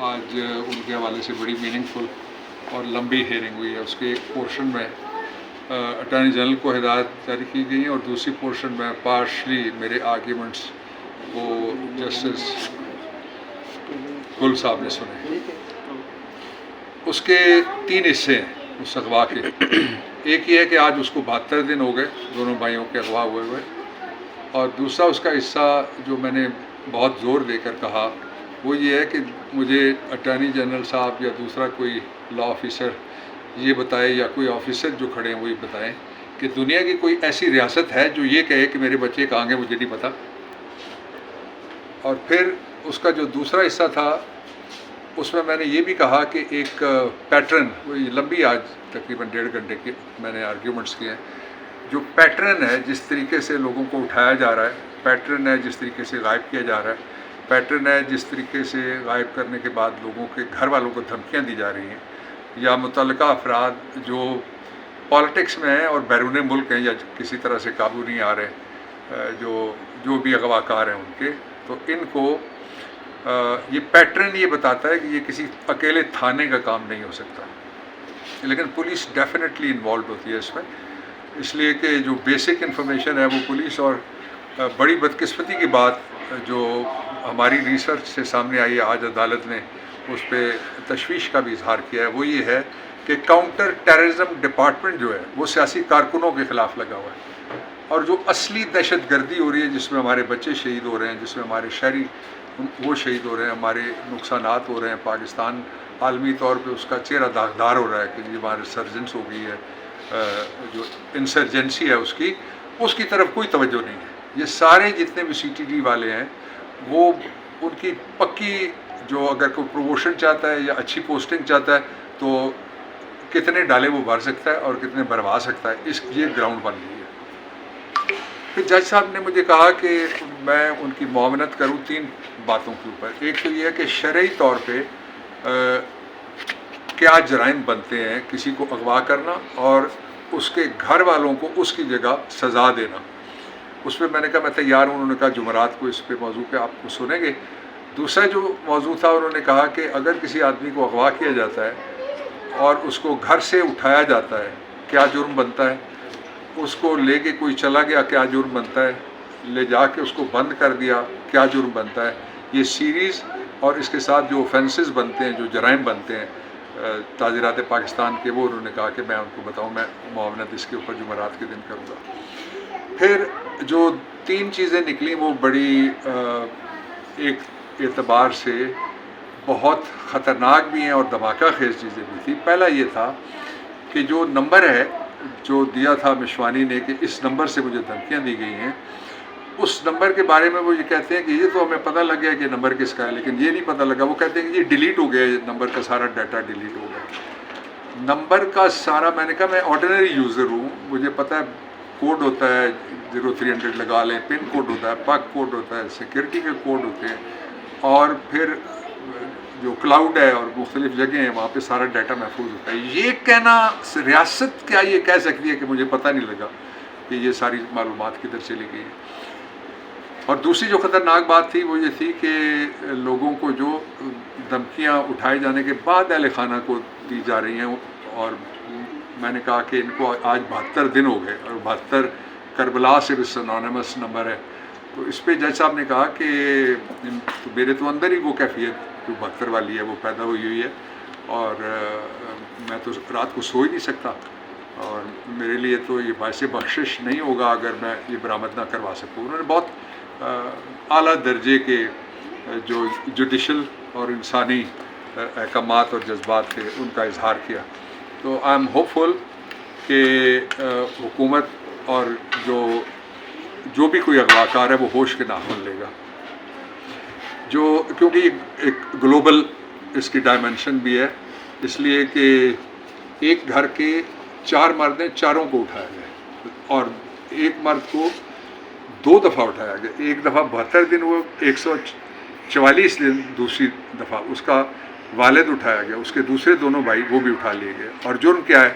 آج ان کے حوالے سے بڑی میننگ فل اور لمبی ہیئرنگ ہوئی ہے. اس کے ایک پورشن میں اٹارنی جنرل کو ہدایت جاری کی گئی ہیں اور دوسری پورشن میں پارشلی میرے آرگیومنٹس وہ جسٹس گل صاحب نے سنے. اس کے 3 حصے ہیں اس اغوا کے. ایک یہ ہے کہ آج اس کو 72 دن ہو گئے دونوں بھائیوں کے اغوا ہوئے اور دوسرا اس کا حصہ جو میں نے بہت زور دے کر کہا وہ یہ ہے کہ مجھے اٹارنی جنرل صاحب یا دوسرا کوئی لا آفیسر یہ بتائے یا کوئی آفیسر جو کھڑے ہیں وہ یہ بتائیں کہ دنیا کی کوئی ایسی ریاست ہے جو یہ کہے کہ میرے بچے کہاں گے مجھے نہیں پتہ. اور پھر اس کا جو دوسرا حصہ تھا اس میں نے یہ بھی کہا کہ ایک پیٹرن، وہی لمبی آج تقریباً 1.5 گھنٹے کی میں نے آرگیومنٹس کیے ہیں، جو پیٹرن ہے جس طریقے سے لوگوں کو اٹھایا جا رہا ہے، پیٹرن ہے جس طریقے سے غائب کیا جا رہا ہے، پیٹرن ہے جس طریقے سے غائب کرنے کے بعد لوگوں کے گھر والوں کو دھمکیاں دی جا رہی ہیں، یا متعلقہ افراد جو پالیٹکس میں ہیں اور بیرون ملک ہیں یا کسی طرح سے قابو نہیں آ رہے، جو بھی اغوا کار ہیں ان کے، تو ان کو یہ پیٹرن یہ بتاتا ہے کہ یہ کسی اکیلے تھانے کا کام نہیں ہو سکتا. لیکن پولیس ڈیفینیٹلی انوالوڈ ہوتی ہے اس میں، اس لیے کہ جو بیسک انفارمیشن ہے وہ پولیس. اور بڑی بدقسمتی کی بات جو ہماری ریسرچ سے سامنے آئی ہے، آج عدالت نے اس پہ تشویش کا بھی اظہار کیا ہے، وہ یہ ہے کہ کاؤنٹر ٹیررزم ڈپارٹمنٹ جو ہے وہ سیاسی کارکنوں کے خلاف لگا ہوا ہے. اور جو اصلی دہشت گردی ہو رہی ہے جس میں ہمارے بچے شہید ہو رہے ہیں، جس میں ہمارے شہری وہ شہید ہو رہے ہیں، ہمارے نقصانات ہو رہے ہیں، پاکستان عالمی طور پہ اس کا چہرہ داغدار ہو رہا ہے کہ یہ ہمارے سرجنس ہو گئی ہے، جو انسرجنسی ہے اس کی طرف کوئی توجہ نہیں ہے. یہ سارے جتنے بھی سی ٹی ڈی والے ہیں وہ ان کی پکی جو اگر کوئی پروموشن چاہتا ہے یا اچھی پوسٹنگ چاہتا ہے تو کتنے ڈالے وہ بھر سکتا ہے اور کتنے بھروا سکتا ہے، یہ گراؤنڈ بن گئی ہے. پھر جج صاحب نے مجھے کہا کہ میں ان کی معاونت کروں 3 باتوں کے اوپر. ایک تو یہ ہے کہ شرعی طور پہ کیا جرائم بنتے ہیں کسی کو اغوا کرنا اور اس کے گھر والوں کو اس کی جگہ سزا دینا. اس پہ میں نے کہا میں تیار ہوں. انہوں نے کہا جمعرات کو اس پہ موضوع پہ آپ کو سنیں گے. دوسرا جو موضوع تھا انہوں نے کہا کہ اگر کسی آدمی کو اغوا کیا جاتا ہے اور اس کو گھر سے اٹھایا جاتا ہے کیا جرم بنتا ہے، اس کو لے کے کوئی چلا گیا کیا جرم بنتا ہے، لے جا کے اس کو بند کر دیا کیا جرم بنتا ہے. یہ سیریز اور اس کے ساتھ جو اوفینسز بنتے ہیں، جو جرائم بنتے ہیں تعزیرات پاکستان کے، وہ انہوں نے کہا کہ میں ان کو بتاؤں. میں معاونت اس کے اوپر جمعرات کے دن کروں گا. پھر جو 3 چیزیں نکلیں وہ بڑی ایک اعتبار سے بہت خطرناک بھی ہیں اور دھماکہ خیز چیزیں بھی تھیں. پہلا یہ تھا کہ جو نمبر ہے جو دیا تھا مشوانی نے کہ اس نمبر سے مجھے دھمکیاں دی گئی ہیں، اس نمبر کے بارے میں وہ یہ کہتے ہیں کہ یہ تو ہمیں پتہ لگ گیا کہ نمبر کس کا ہے، لیکن یہ نہیں پتہ لگا. وہ کہتے ہیں کہ یہ ڈیلیٹ ہو گیا، نمبر کا سارا ڈیٹا ڈیلیٹ ہو گیا. نمبر کا سارا، میں نے کہا میں آرڈنری یوزر ہوں، مجھے پتہ ہے کوڈ ہوتا ہے 0300 لگا لیں، پن کوڈ ہوتا ہے، پاک کوڈ ہوتا ہے، سیکورٹی کے کوڈ ہوتے ہیں، اور پھر جو کلاؤڈ ہے اور مختلف جگہیں ہیں وہاں پہ سارا ڈیٹا محفوظ ہوتا ہے. یہ کہنا ریاست کیا یہ کہہ سکتی ہے کہ مجھے پتہ نہیں لگا کہ یہ ساری معلومات کدھر چلی گئی ہیں. اور دوسری جو خطرناک بات تھی وہ یہ تھی کہ لوگوں کو جو دھمکیاں اٹھائے جانے کے بعد اہل خانہ کو دی جا رہی ہیں، اور میں نے کہا کہ ان کو آج 72 دن ہو گئے اور 72 کربلا سے بھی سنونیمس نمبر ہے. تو اس پہ جج صاحب نے کہا کہ میرے تو اندر ہی وہ کیفیت جو 72 والی ہے وہ پیدا ہوئی ہے، اور میں تو رات کو سو ہی نہیں سکتا، اور میرے لیے تو یہ باعث بخشش نہیں ہوگا اگر میں یہ برآمد نہ کروا سکوں. انہوں نے بہت اعلیٰ درجے کے جو جوڈیشل اور انسانی احکامات اور جذبات تھے ان کا اظہار کیا. تو آئی ایم ہوپ فل کہ حکومت اور جو بھی کوئی اغوا کار ہے وہ ہوش کے ناخن لے گا، کیونکہ ایک گلوبل اس کی ڈائمنشن بھی ہے، اس لیے کہ ایک گھر کے 4 مرد ہیں، چاروں کو اٹھایا گیا، اور ایک مرد کو 2 دفعہ اٹھایا گیا. ایک دفعہ 72 دن، وہ 144 دن دوسری دفعہ اس کا والد اٹھایا گیا، اس کے دوسرے دونوں بھائی وہ بھی اٹھا لیے گئے. اور جرم کیا ہے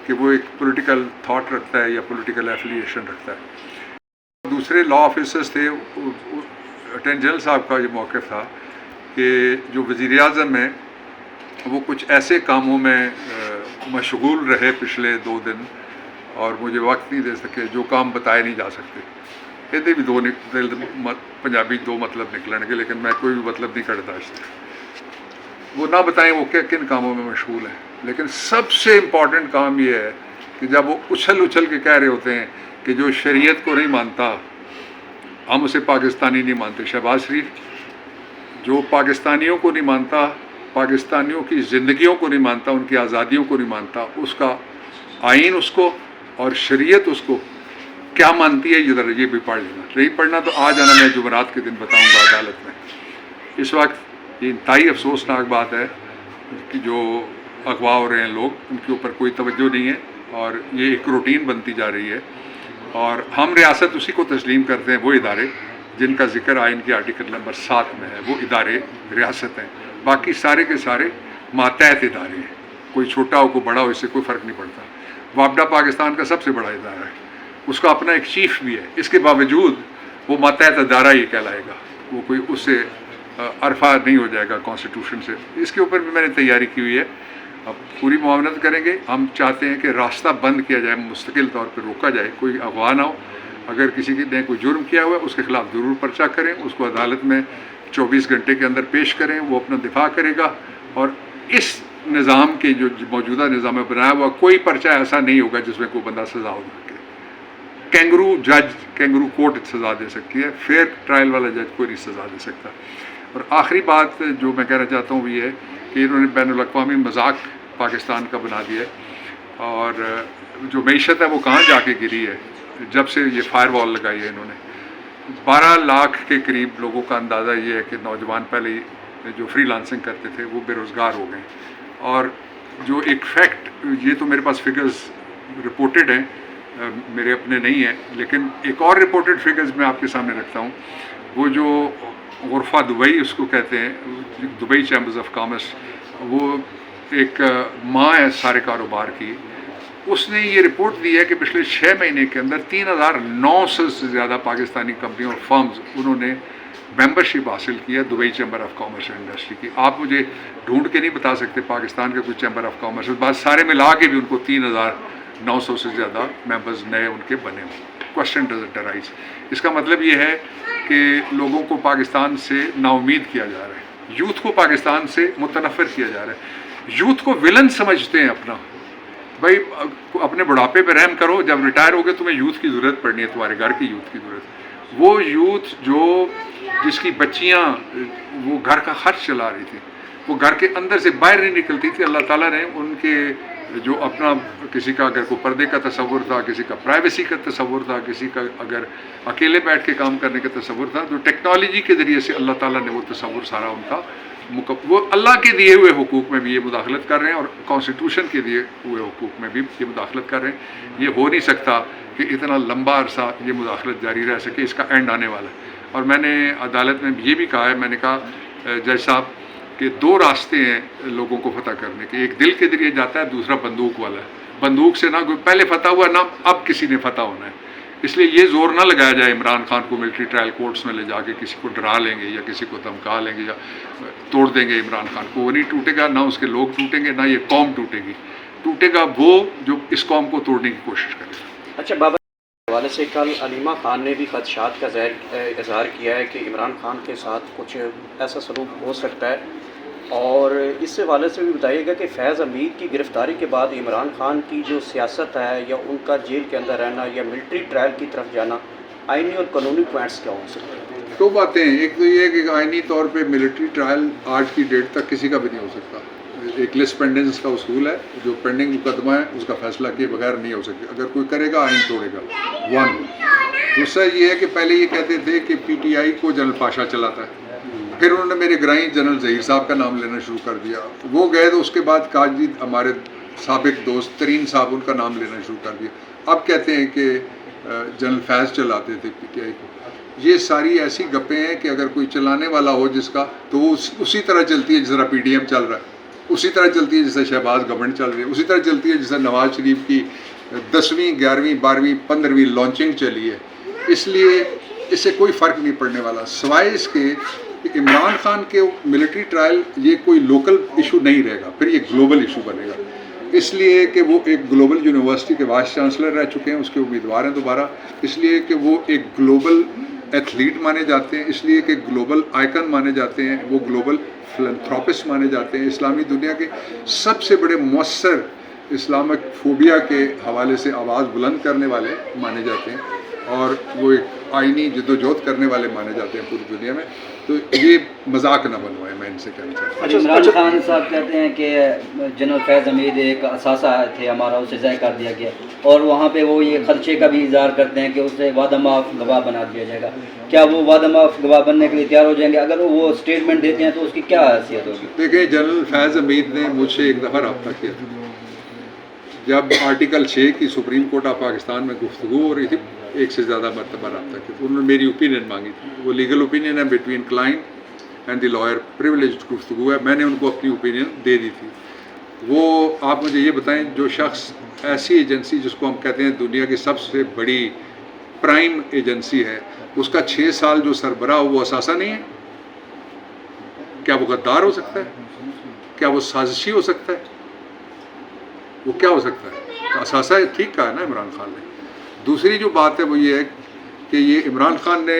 کہ وہ ایک پولیٹیکل تھاٹ رکھتا ہے یا پولیٹیکل ایفیلیشن رکھتا ہے. دوسرے لا آفیسرز تھے، اٹارنی جنرل صاحب کا یہ موقف تھا کہ جو وزیر اعظم ہیں وہ کچھ ایسے کاموں میں مشغول رہے پچھلے 2 دن اور مجھے وقت نہیں دے سکے جو کام بتائے نہیں جا سکتے. یہ بھی دو پنجابی 2 مطلب نکلن گے لیکن میں کوئی بھی مطلب نہیں کرتا اس سے. وہ نہ بتائیں وہ کن کاموں میں مشغول ہیں. لیکن سب سے امپورٹنٹ کام یہ ہے کہ جب وہ اچھل کے کہہ رہے ہوتے ہیں کہ جو شریعت کو نہیں مانتا ہم اسے پاکستانی نہیں مانتے. شہباز شریف جو پاکستانیوں کو نہیں مانتا، پاکستانیوں کی زندگیوں کو نہیں مانتا، ان کی آزادیوں کو نہیں مانتا، اس کا آئین اس کو اور شریعت اس کو کیا مانتی ہے یہ بھی پڑھ لینا. نہیں پڑھنا تو آ جانا، میں جمعرات کے دن بتاؤں گا عدالت میں. اس وقت یہ انتہائی افسوسناک بات ہے کہ جو اغوا ہو رہے ہیں لوگ، ان کے اوپر کوئی توجہ نہیں ہے اور یہ ایک روٹین بنتی جا رہی ہے. اور ہم ریاست اسی کو تسلیم کرتے ہیں، وہ ادارے جن کا ذکر آئین کے آرٹیکل نمبر 7 میں ہے، وہ ادارے ریاست ہیں. باقی سارے کے سارے ماتحت ادارے ہیں، کوئی چھوٹا ہو کوئی بڑا ہو، اس سے کوئی فرق نہیں پڑتا. وابڈا پاکستان کا سب سے بڑا ادارہ ہے، اس کا اپنا ایک چیف بھی ہے. اس کے باوجود وہ ماتحت ادارہ ہی کہلائے گا، وہ کوئی اس سے عرفہ نہیں ہو جائے گا کانسٹیٹیوشن سے. اس کے اوپر بھی میں نے تیاری کی ہوئی ہے، اب پوری معاونت کریں گے. ہم چاہتے ہیں کہ راستہ بند کیا جائے، مستقل طور پہ روکا جائے، کوئی اغوا نہ ہو. اگر کسی نے کوئی جرم کیا ہوا ہے اس کے خلاف ضرور پرچہ کریں، اس کو عدالت میں 24 گھنٹے کے اندر پیش کریں، وہ اپنا دفاع کرے گا. اور اس نظام کے جو موجودہ نظام میں بنایا ہوا کوئی پرچہ ایسا نہیں ہوگا جس میں کوئی بندہ سزا ہو سکے. کینگرو کورٹ سزا دے سکتی ہے، فیئر ٹرائل والا جج کوئی نہیں سزا دے سکتا. اور آخری بات جو میں کہنا چاہتا ہوں وہ یہ ہے کہ انہوں نے بین الاقوامی مذاق پاکستان کا بنا دیا ہے. اور جو معیشت ہے وہ کہاں جا کے گری ہے جب سے یہ فائر وال لگائی ہے انہوں نے. 12 لاکھ کے قریب لوگوں کا اندازہ یہ ہے کہ نوجوان پہلے جو فری لانسنگ کرتے تھے وہ بے روزگار ہو گئے. اور جو ایک فیکٹ، یہ تو میرے پاس فگرز رپورٹڈ ہیں، میرے اپنے نہیں ہیں، لیکن ایک اور رپورٹڈ فگرز میں آپ کے سامنے رکھتا ہوں. وہ جو غرفہ دبئی اس کو کہتے ہیں، دبئی چیمبرز آف کامرس، وہ ایک ماں ہے سارے کاروبار کی. اس نے یہ رپورٹ دی ہے کہ پچھلے 6 مہینے کے اندر 3900 سے زیادہ پاکستانی کمپنیوں اور فرمز انہوں نے ممبرشپ حاصل کی ہے Dubai chamber of commerce and industry کی. آپ مجھے ڈھونڈ کے نہیں بتا سکتے پاکستان کا کوئی چیمبر آف کامرس، بات سارے ملا کے بھی ان کو 3900 سے زیادہ ممبرز نئے ان کے بنے ہوئے. Question doesn't arise. اس کا مطلب یہ ہے کہ لوگوں کو پاکستان سے نا امید کیا جا رہا ہے، یوتھ کو پاکستان سے متنفر کیا جا رہا ہے. یوتھ کو ولن سمجھتے ہیں اپنا. بھائی اپنے بڑھاپے پہ رحم کرو، جب ریٹائر ہو گئے تمہیں یوتھ کی ضرورت پڑنی ہے، تمہارے گھر کی یوتھ کی ضرورت. وہ یوتھ جس کی بچیاں وہ گھر کا خرچ چلا رہی تھی، وہ گھر کے اندر سے باہر نہیں نکلتی تھی، اللہ تعالیٰ نے ان کے جو اپنا کسی کا اگر کوئی پردے کا تصور تھا، کسی کا پرائیویسی کا تصور تھا، کسی کا اگر اکیلے بیٹھ کے کام کرنے کا تصور تھا، تو ٹیکنالوجی کے ذریعے سے اللہ تعالیٰ نے وہ تصور سارا ان کا وہ اللہ کے دیے ہوئے حقوق میں بھی یہ مداخلت کر رہے ہیں اور کانسٹیٹیوشن کے دیے ہوئے حقوق میں بھی یہ مداخلت کر رہے ہیں. یہ ہو نہیں سکتا کہ اتنا لمبا عرصہ یہ مداخلت جاری رہ سکے، اس کا اینڈ آنے والا ہے. اور میں نے عدالت میں یہ بھی کہا ہے، میں نے کہا جج صاحب کہ 2 راستے ہیں لوگوں کو فتح کرنے کے، ایک دل کے ذریعے جاتا ہے، دوسرا بندوق والا ہے. بندوق سے نہ کوئی پہلے فتح ہوا، نہ اب کسی نے فتح ہونا ہے. اس لیے یہ زور نہ لگایا جائے عمران خان کو ملٹری ٹرائل کورٹس میں لے جا کے کسی کو ڈرا لیں گے یا کسی کو دھمکا لیں گے یا توڑ دیں گے عمران خان کو. وہ نہیں ٹوٹے گا، نہ اس کے لوگ ٹوٹیں گے، نہ یہ قوم ٹوٹے گی. ٹوٹے گا وہ جو اس قوم کو توڑنے کی کوشش کرے گا. اچھا بابا، حوالے سے کل علیمہ خان نے بھی خدشات کا اظہار کیا ہے کہ عمران خان کے ساتھ کچھ ایسا سلوک ہو سکتا ہے، اور اس سے حوالے سے بھی بتائیے گا کہ فیض حمید کی گرفتاری کے بعد عمران خان کی جو سیاست ہے یا ان کا جیل کے اندر رہنا یا ملٹری ٹرائل کی طرف جانا، آئینی اور قانونی پوائنٹس کیا ہو سکتے ہیں؟ 2 باتیں ہیں. ایک تو یہ ہے کہ آئینی طور پہ ملٹری ٹرائل آج کی ڈیٹ تک کسی کا بھی نہیں ہو سکتا. ایک لسٹ پینڈنس کا اصول ہے، جو پینڈنگ مقدمہ ہے اس کا فیصلہ کیے بغیر نہیں ہو سکتا. اگر کوئی کرے گا آئین توڑے گا. 1. دوسرا یہ ہے کہ پہلے یہ کہتے تھے کہ پی ٹی آئی کو جنرل پاشا چلاتا ہے، پھر انہوں نے میرے گرائی جنرل ظہیر صاحب کا نام لینا شروع کر دیا. وہ گئے تو اس کے بعد کاجی ہمارے سابق دوست ترین صاحب ان کا نام لینا شروع کر دیا. اب کہتے ہیں کہ جنرل فیض چلاتے تھے پی ٹی آئی کو. یہ ساری ایسی گپیں ہیں کہ اگر کوئی چلانے والا ہو جس کا، تو وہ اسی طرح چلتی ہے جس طرح پی ڈی ایم چل رہا ہے، اسی طرح چلتی ہے جس طرح شہباز گورنمنٹ چل رہی ہے، اسی طرح چلتی ہے جس طرح نواز شریف کی 10ویں 11ویں 12ویں 15ویں لانچنگ چلی ہے. اس لیے اس سے کوئی فرق نہیں پڑنے والا، سوائے اس کے کہ عمران خان کے ملٹری ٹرائل یہ کوئی لوکل ایشو نہیں رہے گا، پھر یہ گلوبل ایشو بنے گا، اس لیے کہ وہ ایک گلوبل یونیورسٹی کے وائس چانسلر رہ چکے ہیں، اس کے امیدوار ہیں دوبارہ، اس لیے کہ وہ ایک گلوبل ایتھلیٹ مانے جاتے ہیں، اس لیے کہ گلوبل آئیکن مانے جاتے ہیں، وہ گلوبل فلنتھراپسٹ مانے جاتے ہیں، اسلامی دنیا کے سب سے بڑے مؤثر اسلامک فوبیا کے حوالے سے آواز بلند کرنے والے مانے جاتے ہیں، اور وہ ایک آئینی جدوجہد کرنے والے مانے جاتے ہیں پوری دنیا میں. تو یہ مذاق نہ بنوائے، میں ان سے کہنا چاہتا ہوں. عمران خان صاحب کہتے ہیں کہ جنرل فیض حمید ایک اثاثہ تھے ہمارا، اسے ضائع کر دیا گیا، اور وہاں پہ وہ یہ خدشے کا بھی اظہار کرتے ہیں کہ اسے وعدہ معاف گواہ بنا دیا جائے گا. کیا وہ وعدہ معاف گواہ بننے کے لیے تیار ہو جائیں گے؟ اگر وہ اسٹیٹمنٹ دیتے ہیں تو اس کی کیا حیثیت ہوگی؟ دیکھیں، جنرل فیض حمید نے مجھ سے ایک دفعہ رابطہ کیا تھا جب آرٹیکل 6 کی سپریم کورٹ آف پاکستان میں گفتگو ہو رہی تھی، ایک سے زیادہ مرتبہ رابطہ کیا تھا. انہوں نے میری اوپینین مانگی تھی، وہ لیگل اوپینین ہے between client and the lawyer, privileged گفتگو ہے، میں نے ان کو اپنی اوپینین دے دی تھی. وہ آپ مجھے یہ بتائیں، جو شخص ایسی ایجنسی جس کو ہم کہتے ہیں دنیا کی سب سے بڑی پرائم ایجنسی ہے، اس کا 6 سال جو سربراہ ہو وہ اثاثہ نہیں ہے؟ کیا وہ غدار ہو سکتا ہے؟ کیا وہ سازشی ہو سکتا ہے؟ وہ کیا ہو سکتا ہے؟ تو اثاثہ ٹھیک کہا ہے نا عمران خان نے. دوسری جو بات ہے وہ یہ ہے کہ یہ عمران خان نے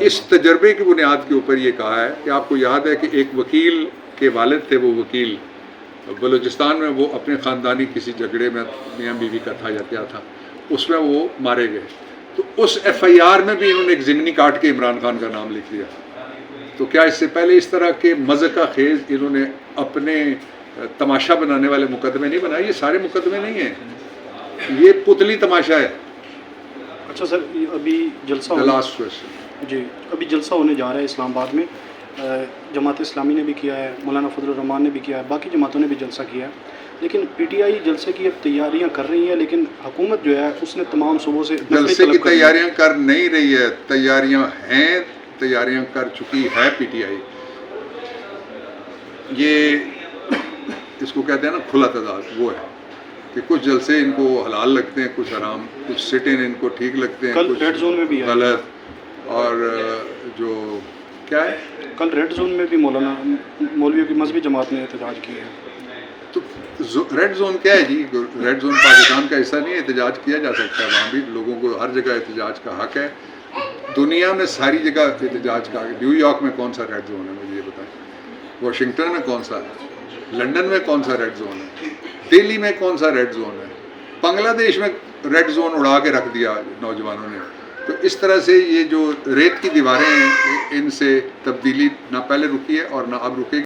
اس تجربے کی بنیاد کے اوپر یہ کہا ہے کہ آپ کو یاد ہے کہ ایک وکیل کے والد تھے، وہ وکیل بلوچستان میں وہ اپنے خاندانی کسی جھگڑے میں میاں بیوی کا تھا یا کیا تھا، اس میں وہ مارے گئے. تو اس ایف آئی آر میں بھی انہوں نے ایک ضمنی کاٹ کے عمران خان کا نام لکھ دیا. تو کیا اس سے پہلے اس طرح کے مذہق خیز انہوں نے اپنے تماشا بنانے والے مقدمے نہیں بنائے؟ یہ سارے مقدمے نہیں ہیں، یہ پتلی تماشا ہے. اچھا سر، ابھی جلسہ لاسٹ کویسچن. جی، ابھی جلسہ ہونے جا رہا ہے اسلام آباد میں. جماعت اسلامی نے بھی کیا ہے، مولانا فضل الرحمان نے بھی کیا ہے، باقی جماعتوں نے بھی جلسہ کیا ہے، لیکن پی ٹی آئی جلسے کی اب تیاریاں کر رہی ہے، لیکن حکومت جو ہے اس نے تمام صوبوں سے جلسے کی تیاریاں کر نہیں رہی ہے، تیاریاں ہیں، تیاریاں کر چکی ہے پی ٹی آئی. یہ اس کو کہتے ہیں نا کھلا تضاد، وہ ہے کہ کچھ جلسے ان کو حلال لگتے ہیں، کچھ حرام، کچھ سٹ ان کو ٹھیک لگتے ہیں، کل کچھ ریڈ زون میں بھی غلط. اور جو کیا ہے، کل ریڈ زون میں بھی مولویوں کی مذہبی جماعت نے احتجاج کیا ہے. تو ریڈ زون کیا ہے جی؟ ریڈ زون پاکستان کا حصہ نہیں ہے، احتجاج کیا جا سکتا ہے وہاں بھی، لوگوں کو ہر جگہ احتجاج کا حق ہے. دنیا میں ساری جگہ احتجاج کا حق ہے. نیو یارک میں کون سا ریڈ زون ہے مجھے یہ بتائیں؟ واشنگٹن میں کون سا ہے؟ لنڈن میں کون سا ریڈ زون ہے؟ دہلی میں کون سا ریڈ زون ہے؟ بنگلہ دیش میں ریڈ زون اڑا کے رکھ دیا نوجوانوں نے. تو اس طرح سے یہ جو ریت کی دیواریں ہیں، ان سے تبدیلی نہ پہلے رکی ہے اور نہ اب رکے گی.